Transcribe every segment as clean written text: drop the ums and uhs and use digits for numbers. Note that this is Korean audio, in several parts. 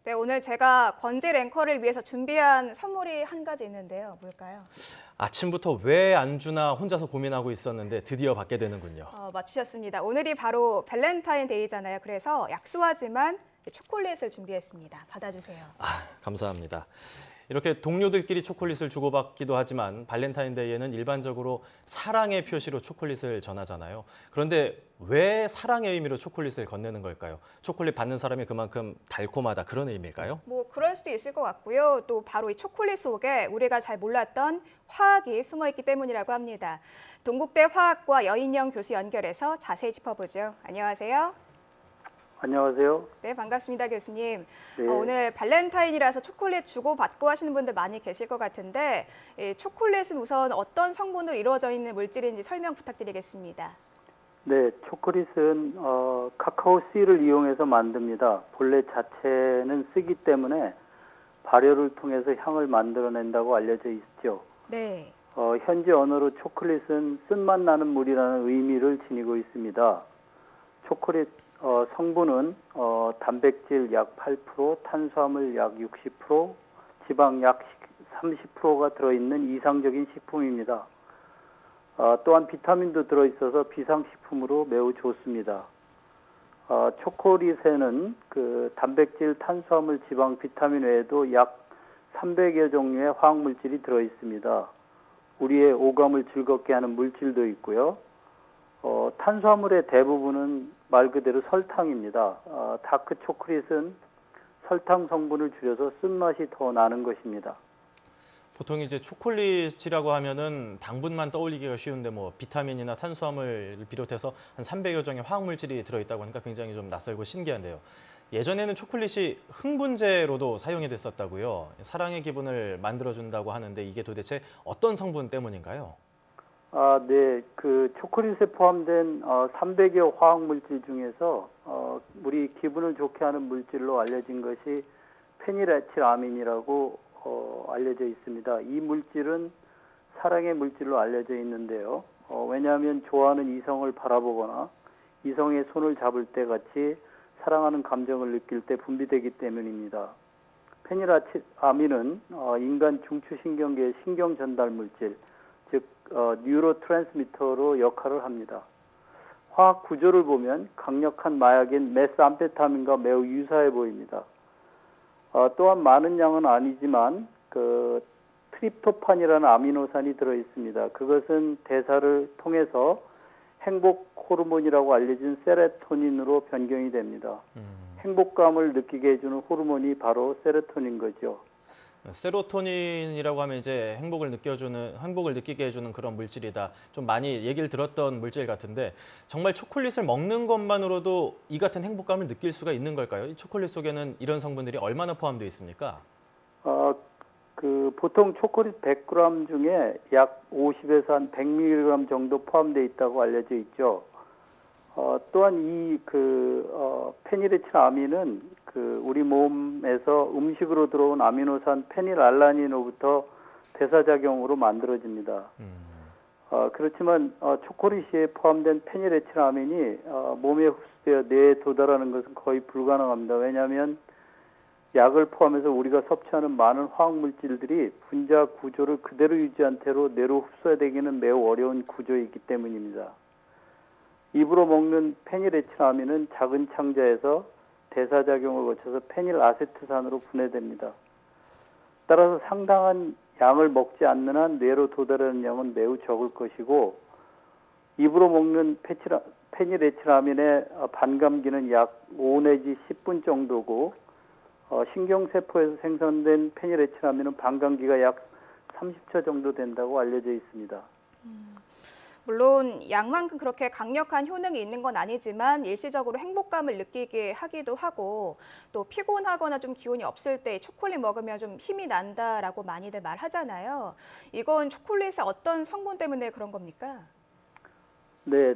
네, 오늘 제가 권질 앵커를 위해서 준비한 선물이 한 가지 있는데요. 뭘까요? 아침부터 왜 안 주나 혼자서 고민하고 있었는데 드디어 받게 되는군요. 맞추셨습니다. 오늘이 바로 발렌타인데이잖아요. 그래서 약소하지만 초콜릿을 준비했습니다. 받아주세요. 감사합니다. 이렇게 동료들끼리 초콜릿을 주고받기도 하지만 발렌타인데이에는 일반적으로 사랑의 표시로 초콜릿을 전하잖아요. 그런데 왜 사랑의 의미로 초콜릿을 건네는 걸까요? 초콜릿 받는 사람이 그만큼 달콤하다 그런 의미일까요? 뭐 그럴 수도 있을 것 같고요. 또 바로 이 초콜릿 속에 우리가 잘 몰랐던 화학이 숨어 있기 때문이라고 합니다. 동국대 화학과 여인영 교수 연결해서 자세히 짚어보죠. 안녕하세요. 안녕하세요. 네, 반갑습니다, 교수님. 네. 오늘 발렌타인이라서 초콜릿 주고받고 하시는 분들 많이 계실 것 같은데 이 초콜릿은 우선 어떤 성분으로 이루어져 있는 물질인지 설명 부탁드리겠습니다. 네, 초콜릿은 카카오 씨를 이용해서 만듭니다. 본래 자체는 쓰기 때문에 발효를 통해서 향을 만들어낸다고 알려져 있죠. 네. 현지 언어로 초콜릿은 쓴맛 나는 물이라는 의미를 지니고 있습니다. 초콜릿 성분은 단백질 약 8%, 탄수화물 약 60%, 지방 약 30%가 들어있는 이상적인 식품입니다. 또한 비타민도 들어있어서 비상식품으로 매우 좋습니다. 초콜릿에는 그 단백질, 탄수화물, 지방, 비타민 외에도 약 300여 종류의 화학물질이 들어있습니다. 우리의 오감을 즐겁게 하는 물질도 있고요. 탄수화물의 대부분은 말 그대로 설탕입니다. 다크 초콜릿은 설탕 성분을 줄여서 쓴맛이 더 나는 것입니다. 보통 이제 초콜릿이라고 하면은 당분만 떠올리기가 쉬운데 뭐 비타민이나 탄수화물을 비롯해서 한 300여 종의 화학물질이 들어있다고 하니까 굉장히 좀 낯설고 신기한데요. 예전에는 초콜릿이 흥분제로도 사용이 됐었다고요. 사랑의 기분을 만들어준다고 하는데 이게 도대체 어떤 성분 때문인가요? 네. 그 초콜릿에 포함된 300여 화학물질 중에서 우리 기분을 좋게 하는 물질로 알려진 것이 페닐에틸아민이라고 알려져 있습니다. 이 물질은 사랑의 물질로 알려져 있는데요. 왜냐하면 좋아하는 이성을 바라보거나 이성의 손을 잡을 때 같이 사랑하는 감정을 느낄 때 분비되기 때문입니다. 페닐에틸아민은 인간 중추신경계의 신경 전달 물질, 즉 뉴로트랜스미터로 역할을 합니다. 화학 구조를 보면 강력한 마약인 메스암페타민과 매우 유사해 보입니다. 또한 많은 양은 아니지만 그 트립토판이라는 아미노산이 들어 있습니다. 그것은 대사를 통해서 행복 호르몬이라고 알려진 세로토닌으로 변경이 됩니다. 행복감을 느끼게 해주는 호르몬이 바로 세로토닌 거죠. 세로토닌이라고 하면 이제 행복을 느끼게 해주는 그런 물질이다. 좀 많이 얘기를 들었던 물질 같은데 정말 초콜릿을 먹는 것만으로도 이 같은 행복감을 느낄 수가 있는 걸까요? 이 초콜릿 속에는 이런 성분들이 얼마나 포함되어 있습니까? 보통 초콜릿 100g 중에 약 50에서 한 100mg 정도 포함되어 있다고 알려져 있죠. 또한 페닐에틸아민은 우리 몸에서 음식으로 들어온 아미노산 페닐알라닌으로부터 대사작용으로 만들어집니다. 그렇지만 초콜릿에 포함된 페닐에틸아민이 몸에 흡수되어 뇌에 도달하는 것은 거의 불가능합니다. 왜냐하면 약을 포함해서 우리가 섭취하는 많은 화학물질들이 분자 구조를 그대로 유지한 채로 뇌로 흡수되기는 매우 어려운 구조이기 때문입니다. 입으로 먹는 페닐에틸아민은 작은 창자에서 대사작용을 거쳐서 페닐아세트산으로 분해됩니다. 따라서 상당한 양을 먹지 않는 한 뇌로 도달하는 양은 매우 적을 것이고 입으로 먹는 페닐에틸아민의 반감기는 약 5 내지 10분 정도고 신경세포에서 생성된 페닐에틸아민은 반감기가 약 30초 정도 된다고 알려져 있습니다. 물론 약만큼 그렇게 강력한 효능이 있는 건 아니지만 일시적으로 행복감을 느끼게 하기도 하고 또 피곤하거나 좀 기운이 없을 때 초콜릿 먹으면 좀 힘이 난다라고 많이들 말하잖아요. 이건 초콜릿의 어떤 성분 때문에 그런 겁니까? 네,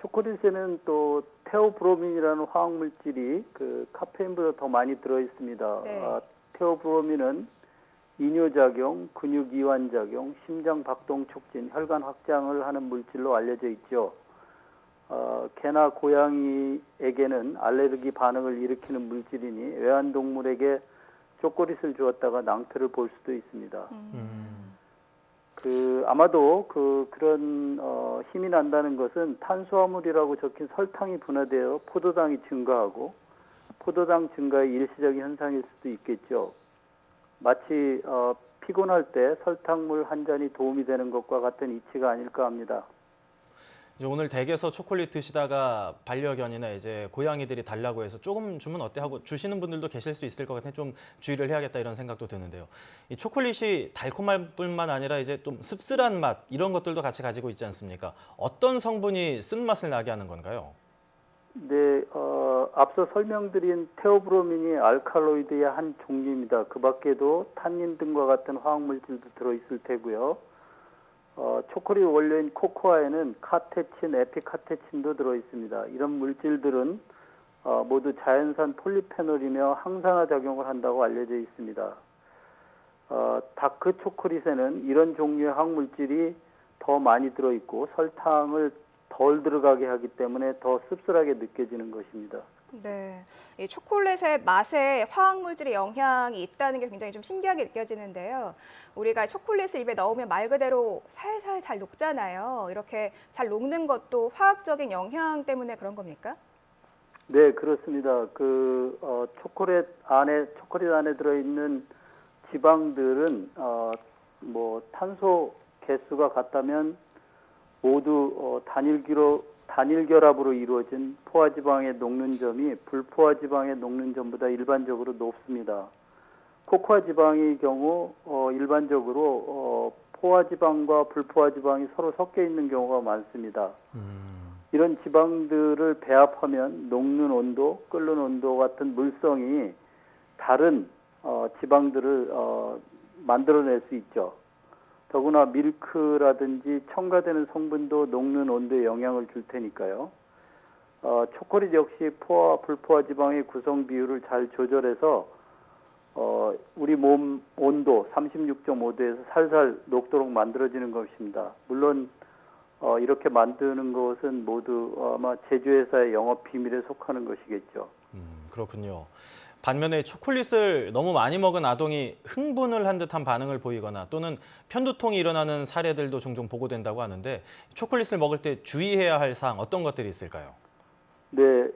초콜릿에는 또 테오브로민이라는 화학물질이 그 카페인보다 더 많이 들어 있습니다. 네. 테오브로민은 이뇨작용, 근육이완작용, 심장박동 촉진, 혈관 확장을 하는 물질로 알려져 있죠. 개나 고양이에게는 알레르기 반응을 일으키는 물질이니 애완동물에게 초콜릿을 주었다가 낭패를 볼 수도 있습니다. 아마도 그런 힘이 난다는 것은 탄수화물이라고 적힌 설탕이 분해되어 포도당이 증가하고 포도당 증가의 일시적인 현상일 수도 있겠죠. 마치 피곤할 때 설탕물 한 잔이 도움이 되는 것과 같은 이치가 아닐까 합니다. 이제 오늘 댁에서 초콜릿 드시다가 반려견이나 이제 고양이들이 달라고 해서 조금 주면 어때 하고 주시는 분들도 계실 수 있을 것 같아요. 좀 주의를 해야겠다 이런 생각도 드는데요. 이 초콜릿이 달콤할 뿐만 아니라 이제 좀 씁쓸한 맛 이런 것들도 같이 가지고 있지 않습니까? 어떤 성분이 쓴맛을 나게 하는 건가요? 네, 앞서 설명드린 테오브로민이 알칼로이드의 한 종류입니다. 그 밖에도 탄닌 등과 같은 화학물질도 들어있을 테고요. 초콜릿 원료인 코코아에는 카테친, 에피카테친도 들어있습니다. 이런 물질들은 모두 자연산 폴리페놀이며 항산화 작용을 한다고 알려져 있습니다. 다크 초콜릿에는 이런 종류의 화학물질이 더 많이 들어있고 설탕을 덜 들어가게 하기 때문에 더 씁쓸하게 느껴지는 것입니다. 네, 이 초콜릿의 맛에 화학물질의 영향이 있다는 게 굉장히 좀 신기하게 느껴지는데요. 우리가 초콜릿을 입에 넣으면 말 그대로 살살 잘 녹잖아요. 이렇게 잘 녹는 것도 화학적인 영향 때문에 그런 겁니까? 네, 그렇습니다. 초콜릿 안에 들어있는 지방들은 탄소 개수가 같다면 모두 단일결합으로 이루어진 포화지방의 녹는 점이 불포화지방의 녹는 점보다 일반적으로 높습니다. 코코아지방의 경우 일반적으로 포화지방과 불포화지방이 서로 섞여 있는 경우가 많습니다. 이런 지방들을 배합하면 녹는 온도, 끓는 온도 같은 물성이 다른 지방들을 만들어낼 수 있죠. 더구나 밀크라든지 첨가되는 성분도 녹는 온도에 영향을 줄 테니까요. 초콜릿 역시 포화, 불포화 지방의 구성 비율을 잘 조절해서 우리 몸 온도 36.5도에서 살살 녹도록 만들어지는 것입니다. 물론 이렇게 만드는 것은 모두 아마 제조회사의 영업 비밀에 속하는 것이겠죠. 그렇군요. 반면에 초콜릿을 너무 많이 먹은 아동이 흥분을 한 듯한 반응을 보이거나 또는 편두통이 일어나는 사례들도 종종 보고된다고 하는데 초콜릿을 먹을 때 주의해야 할 사항 어떤 것들이 있을까요? 네,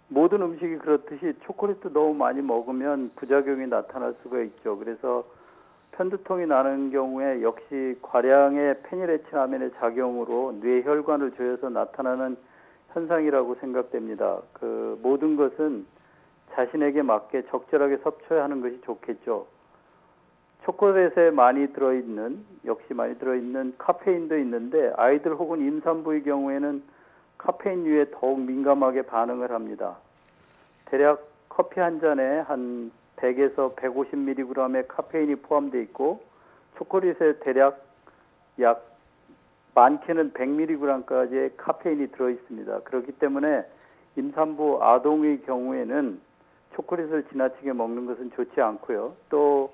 모든 음식이 그렇듯이 초콜릿도 너무 많이 먹으면 부작용이 나타날 수가 있죠. 그래서 편두통이 나는 경우에 역시 과량의 페닐에틸아민의 작용으로 뇌혈관을 조여서 나타나는 현상이라고 생각됩니다. 모든 것은 자신에게 맞게 적절하게 섭취해야 하는 것이 좋겠죠. 초콜릿에 역시 많이 들어있는 카페인도 있는데 아이들 혹은 임산부의 경우에는 카페인류에 더욱 민감하게 반응을 합니다. 대략 커피 한 잔에 한 100에서 150mg의 카페인이 포함되어 있고 초콜릿에 대략 약 많게는 100mg까지의 카페인이 들어있습니다. 그렇기 때문에 임산부 아동의 경우에는 초콜릿을 지나치게 먹는 것은 좋지 않고요. 또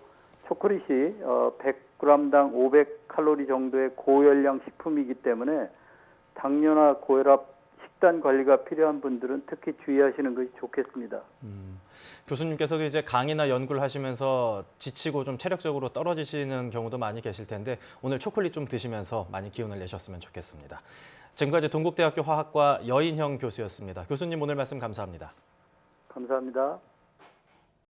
초콜릿이 100g당 500칼로리 정도의 고열량 식품이기 때문에 당뇨나 고혈압 식단 관리가 필요한 분들은 특히 주의하시는 것이 좋겠습니다. 교수님께서도 이제 강의나 연구를 하시면서 지치고 좀 체력적으로 떨어지시는 경우도 많이 계실 텐데 오늘 초콜릿 좀 드시면서 많이 기운을 내셨으면 좋겠습니다. 지금까지 동국대학교 화학과 여인형 교수였습니다. 교수님 오늘 말씀 감사합니다. 감사합니다.